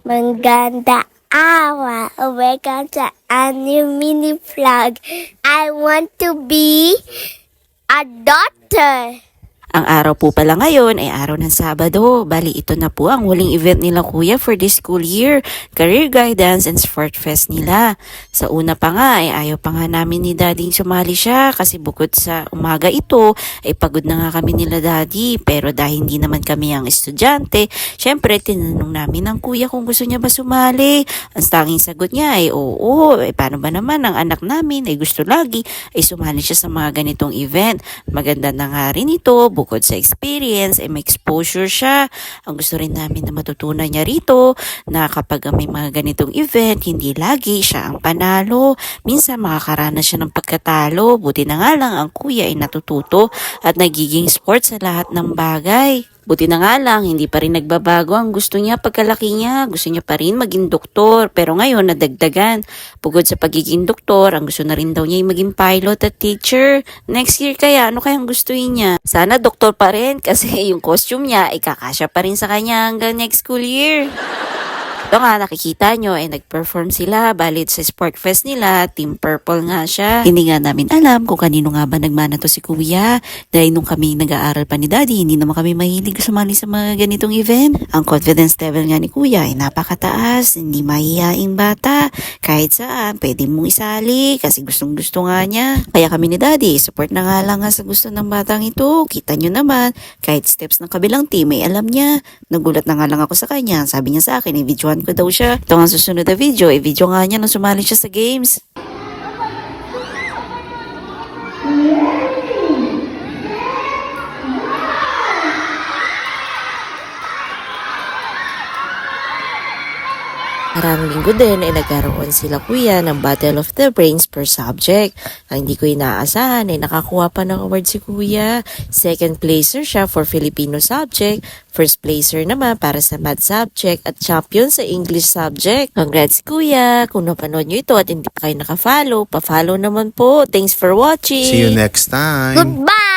Maganda awa. Welcome to a new mini vlog. I want to be a doctor. Ang araw po pala ngayon ay araw ng Sabado. Bali, ito na po ang huling event nila kuya for this school year. Career Guidance and Sport Fest nila. Sa una pa nga ay ayaw pa nga namin ni Daddy sumali siya kasi bukod sa umaga ito ay pagod na nga kami nila Daddy. Pero dahil hindi naman kami ang estudyante, syempre tinanong namin ang kuya kung gusto niya ba sumali. Ang tanging sagot niya ay oo. Paano ba naman ang anak namin ay gusto lagi ay sumali siya sa mga ganitong event. Maganda na nga rin ito. Bukod sa experience, ay may exposure siya. Ang gusto rin namin na matutunan niya rito na kapag may mga ganitong event, hindi lagi siya ang panalo. Minsan makakaranas siya ng pagkatalo. Buti na nga lang ang kuya ay natututo at nagiging sport sa lahat ng bagay. Buti na nga lang, hindi pa rin nagbabago ang gusto niya pagkalaki niya. Gusto niya pa rin maging doktor. Pero ngayon, nadagdagan. Bukod sa pagiging doktor, ang gusto na rin daw niya ay maging pilot at teacher. Next year kaya, ano kayang gustuin niya? Sana doktor pa rin kasi yung costume niya ay kakasya pa rin sa kanya hanggang next school year. Ito nga, nakikita nyo, ay nag-perform sila. Balit sa Sport Fest nila, Team Purple nga siya. Hindi nga namin alam kung kanino nga ba nagmana to si Kuya. Dahil nung kami nag-aaral pa ni Daddy, hindi naman kami mahilig sumali sa mga ganitong event. Ang confidence level nga ni Kuya ay napakataas, hindi mahihaing bata. Kahit saan, pwede mong isali kasi gustong-gusto nga niya. Kaya kami ni Daddy, support na nga lang nga sa gusto ng batang ito. Kita nyo naman, kahit steps ng kabilang team ay alam niya. Nagulat na nga lang ako sa kanya. Sabi niya sa akin, videoan ko daw siya. Ito nga susunod na video, video nga niya nung sumali siya sa games. Maraming linggo din ay nagkaroon sila kuya ng Battle of the Brains per subject. Ang hindi ko inaasahan ay nakakuha pa ng award si kuya. Second placer siya for Filipino subject. First placer naman para sa math subject at champion sa English subject. Congrats kuya! Kung napanood nyo ito at hindi pa kayo nakafollow, pa-follow naman po. Thanks for watching! See you next time. Goodbye.